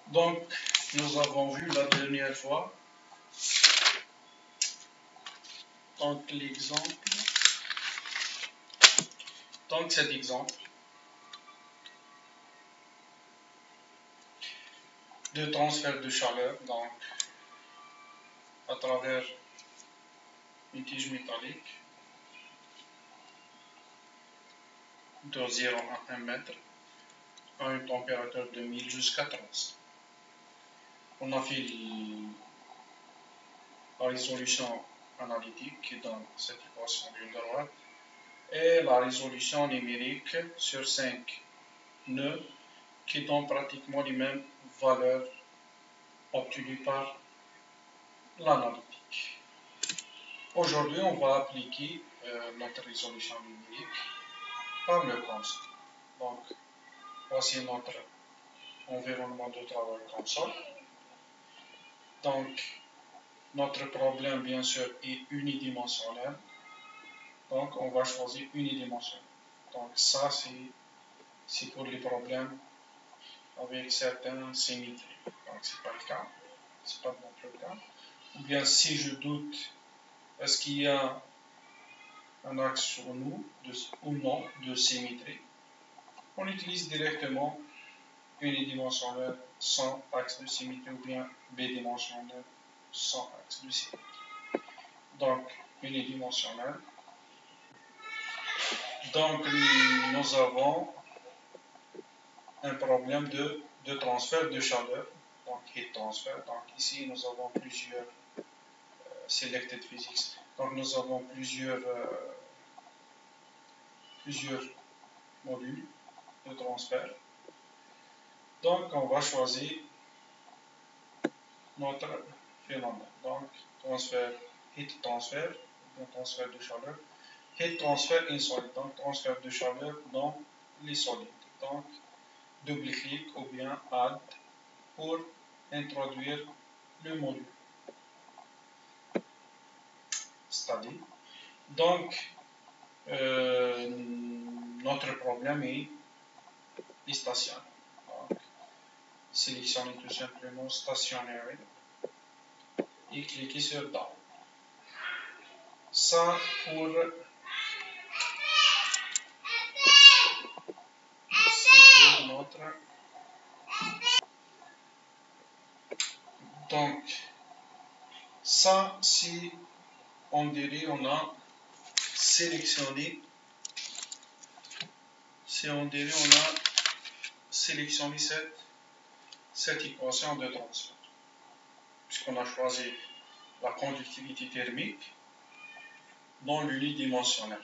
Donc, nous avons vu la dernière fois donc l'exemple. Donc cet exemple de transfert de chaleur donc à travers une tige métallique de 0 à 1 mètre à une température de 1000 jusqu'à 30. On a fait la résolution analytique qui donne cette équation de droite et la résolution numérique sur 5 nœuds qui donne pratiquement les mêmes valeurs obtenues par l'analytique. Aujourd'hui, on va appliquer notre résolution numérique par le console. Donc, voici notre environnement de travail console. Donc, notre problème, bien sûr, est unidimensionnel. Donc, on va choisir unidimensionnel. Donc, ça, c'est pour les problèmes avec certaines symétries. Donc, ce n'est pas le cas. Ce n'est pas notre cas. Ou bien, si je doute, est-ce qu'il y a un axe sur nous ou non de symétrie, on utilise directement unidimensionnel sans axe de symétrie ou bien bidimensionnel sans axe de symétrie. Donc, unidimensionnel. Donc, nous avons un problème de transfert de chaleur, donc heat transfer. Donc, ici, nous avons plusieurs selected physics. Donc, nous avons plusieurs modules de transfert. Donc, on va choisir notre phénomène. Donc, transfert, heat transfer, transfert de chaleur. Heat transfer in solid, donc transfert de chaleur dans les solides. Donc, double-clic ou bien add pour introduire le module. C'est-à-dire, donc, notre problème est stationnaire. Donc, sélectionnez tout simplement stationnaire et cliquez sur down. Ça pour notre. Donc, ça, si on dirait, on a sélectionné, cette équation de transfert, puisqu'on a choisi la conductivité thermique dans l'unidimensionnel.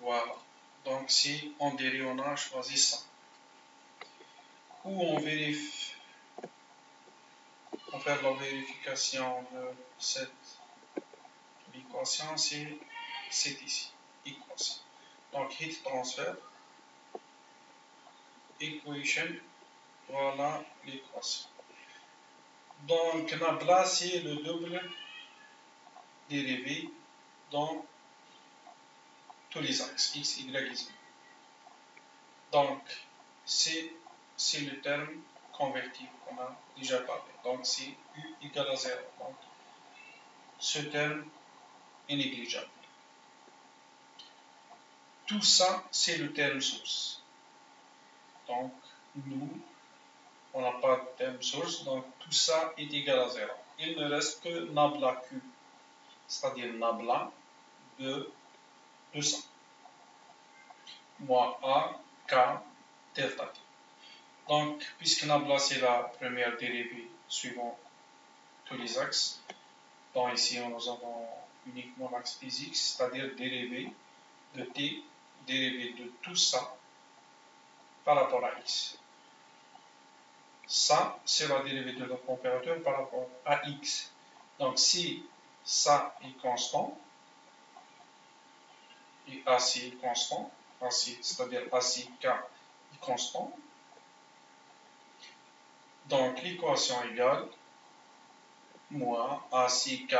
Voilà. Donc, si on dirait, on a choisi ça. Ou on vérifie, on fait la vérification de cette équation, c'est ici, équation. Donc, heat transfer, equation, voilà l'équation. Donc, Nabla, c'est le double dérivé dans tous les axes, x, y, z. Donc, c'est le terme convertible qu'on a déjà parlé. Donc, c'est u égale à 0. Donc, ce terme est négligeable. Tout ça, c'est le terme source. Donc, nous, on n'a pas de terme source, donc tout ça est égal à 0. Il ne reste que Nabla Q, c'est-à-dire Nabla de 200. Moins A, K, delta T. Donc, puisque Nabla, c'est la première dérivée suivant tous les axes, donc ici, nous avons uniquement l'axe physique, c'est-à-dire dérivée de T, dérivée de tout ça par rapport à X. Ça, c'est la dérivée de la température par rapport à X. Donc, si ça est constant, et AC est constant, AC, c'est-à-dire ACK est constant, donc l'équation égale moins ACK,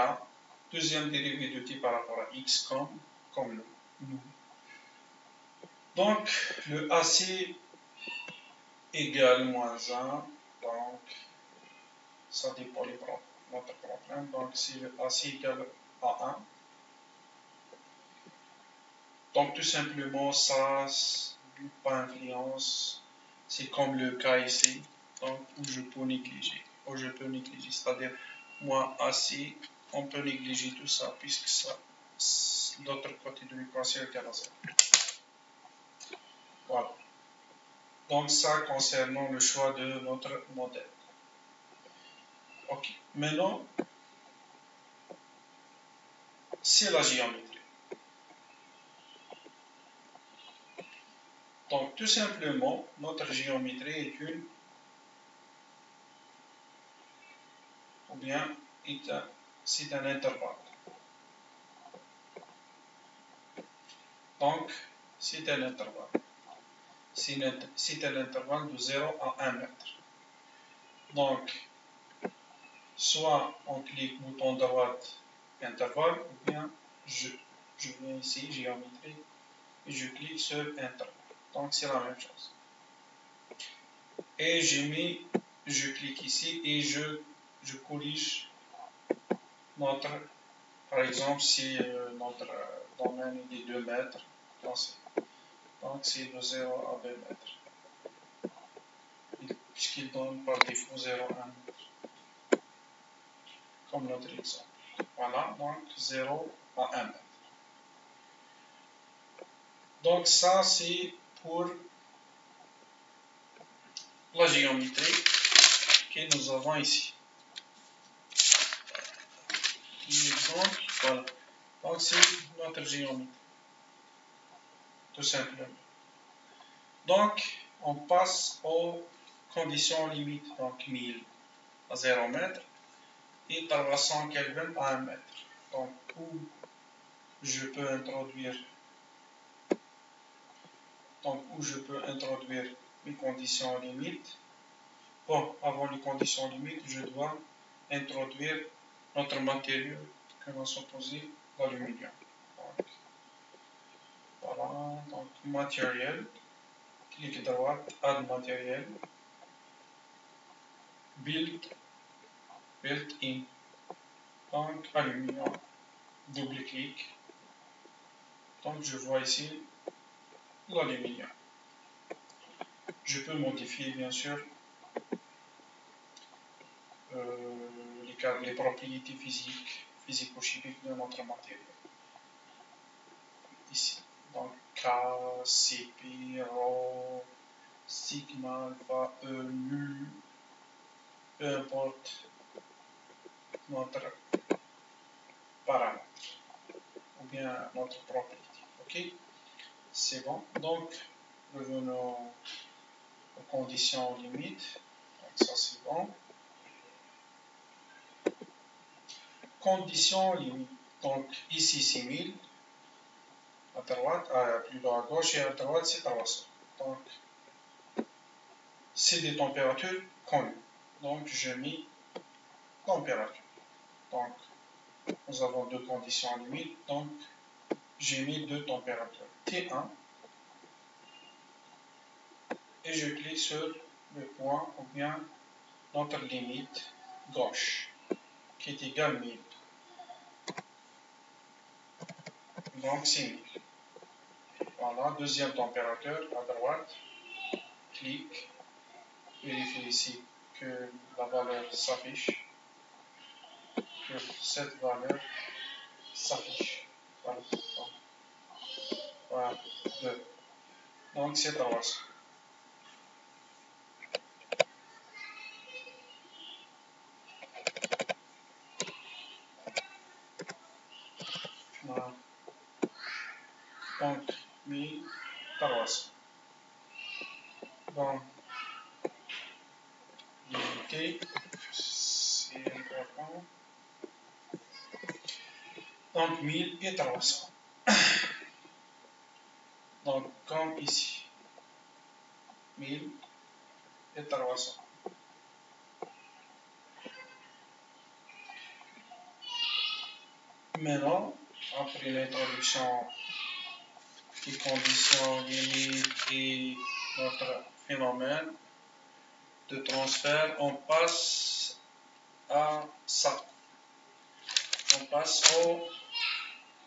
deuxième dérivée de T par rapport à X comme nous. Donc, le AC égale moins 1. Donc, ça dépend de notre problème. Donc, si le AC égale à 1, donc tout simplement, ça n'a pas influence. C'est comme le cas ici, donc, où je peux négliger. C'est-à-dire, moins AC, on peut négliger tout ça, puisque ça, l'autre côté de l'équation est à 0. Voilà. Donc, ça concernant le choix de notre modèle. Ok. Maintenant, c'est la géométrie. Donc, tout simplement, notre géométrie est une, ou bien, c'est un intervalle. Donc, c'est un intervalle. C'est un intervalle de 0 à 1 mètre. Donc, soit on clique bouton droite, intervalle, ou bien je viens ici, géométrie, et je clique sur intervalle. Donc, c'est la même chose. Et je clique ici et je corrige notre, par exemple, si notre domaine est de 2 mètres, donc c'est de 0 à 2 mètres, puisqu'il donne par défaut 0 à 1 mètre, comme notre exemple. Voilà, donc 0 à 1 mètre. Donc ça, c'est pour la géométrie que nous avons ici. L'exemple, voilà. Donc c'est notre géométrie, tout simplement. Donc, on passe aux conditions limites, donc 1000 à 0 mètre et 300 Kelvin à 1 mètre. Donc, où je peux introduire, les conditions limites. Bon, avant les conditions limites, je dois introduire notre matériau que nous sommes posé l'aluminium. Voilà, donc matériel, clic droit, add matériel, built-in, donc aluminium, double clic. Donc je vois ici l'aluminium. Je peux modifier bien sûr les propriétés physico-chimiques de notre matériel. Ici, donc K, CP, ρ, sigma, alpha, E, nu, peu importe notre paramètre ou bien notre propriété. Ok, c'est bon. Donc revenons aux conditions limites. Donc ça c'est bon. Conditions limites. Donc ici c'est 1000. À droite, plus bas à gauche et à droite c'est 300. Donc c'est des températures connues. Donc je mets température. Donc nous avons deux conditions limites. Donc j'ai mis deux températures T1 et je clique sur le point ou bien notre limite gauche qui est égale à 1000. Donc c'est 1000. Voilà, deuxième température à droite, clique, vérifie ici que la valeur s'affiche, que cette valeur s'affiche. Voilà. Voilà, 2. Donc c'est 300. Voilà. Donc 1300. Donc limité, c'est important. Donc 1300. Donc comme ici, 1300. Maintenant, après l'introduction les conditions limites et notre phénomène de transfert, on passe à ça. On passe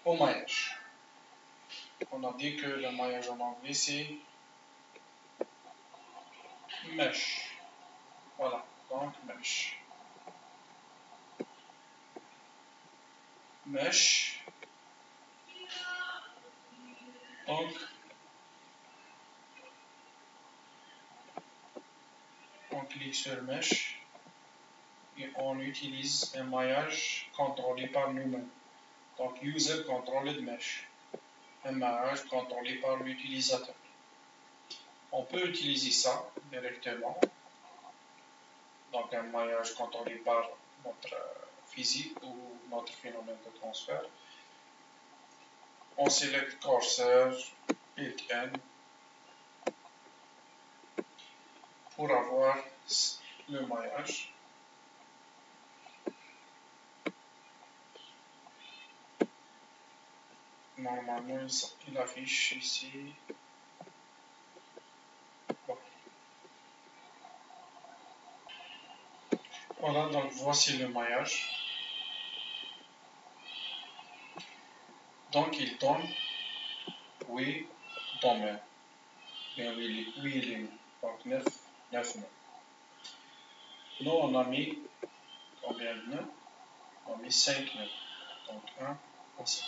au maillage. On a dit que le maillage en anglais c'est mesh. Voilà, donc mesh. Mesh. Donc, on clique sur mesh et on utilise un maillage contrôlé par nous-mêmes. Donc, user controlled mesh. Un maillage contrôlé par l'utilisateur. On peut utiliser ça directement. Donc, un maillage contrôlé par notre physique ou notre phénomène de transfert. On sélectionne cursor, built-in pour avoir le maillage. Normalement, il affiche ici. Bon. Voilà, donc voici le maillage. Donc, il donne 8 domaines. Bien, 8 éléments. Donc, 9 nœuds. Nous, on a mis combien de nœuds? On a mis 5 nœuds. Donc, 1 à 5.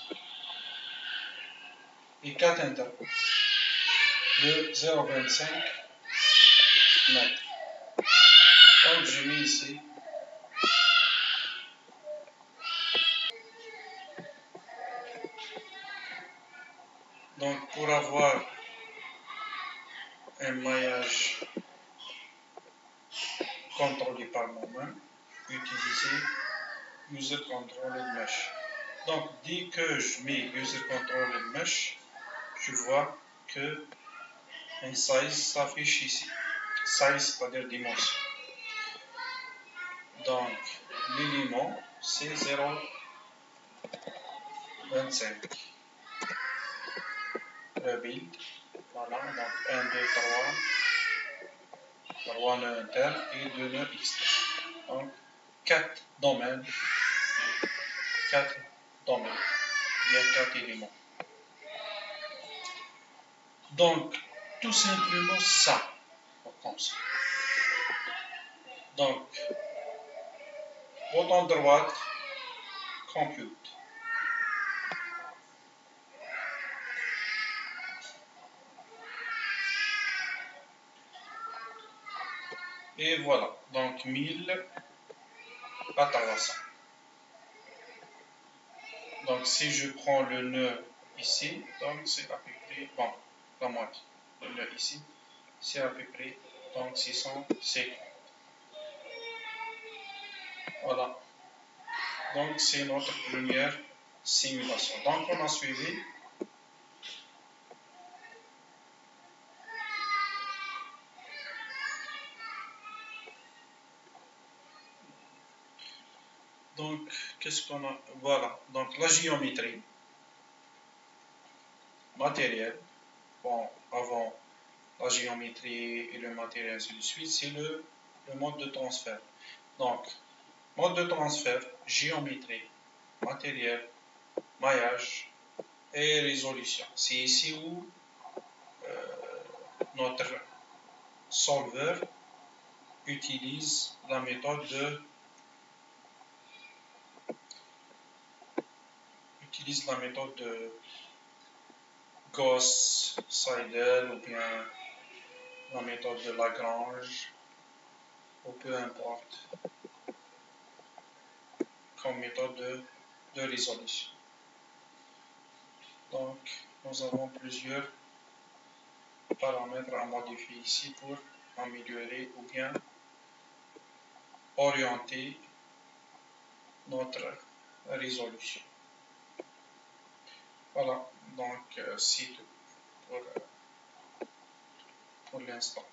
Et 4 intervalles de 0,25 mètres. Donc, j'ai mis ici. Donc, pour avoir un maillage contrôlé par moi-même, utiliser User Controlled Mesh. Donc, dès que je mets User Controlled Mesh, je vois que un size s'affiche ici. Size, c'est-à-dire dimension. Donc, l'élément, c'est 0,25. Rebuild. Voilà, donc 1, 2, 3 nœuds internes et 2 nœuds externes. Donc, 4 domaines. 4 domaines. Il y a 4 éléments. Donc, tout simplement ça. Comme ça. Donc, bouton droite, compute. Et voilà, donc 1000 à 300. Donc, si je prends le nœud ici, donc c'est à peu près, bon, la moitié. Le nœud ici, c'est à peu près, donc 650. Voilà. Donc, c'est notre première simulation. Donc, on a suivi. Donc, qu'est-ce qu'on a? Voilà. Donc, la géométrie. Matériel. Bon, avant la géométrie et le matériel, ainsi de suite, c'est le mode de transfert. Donc, mode de transfert, géométrie, matériel, maillage et résolution. C'est ici où notre solver utilise la méthode de Gauss-Seidel ou bien la méthode de Lagrange ou peu importe comme méthode de résolution. Donc, nous avons plusieurs paramètres à modifier ici pour améliorer ou bien orienter notre résolution. Voilà, donc c'est tout pour l'instant.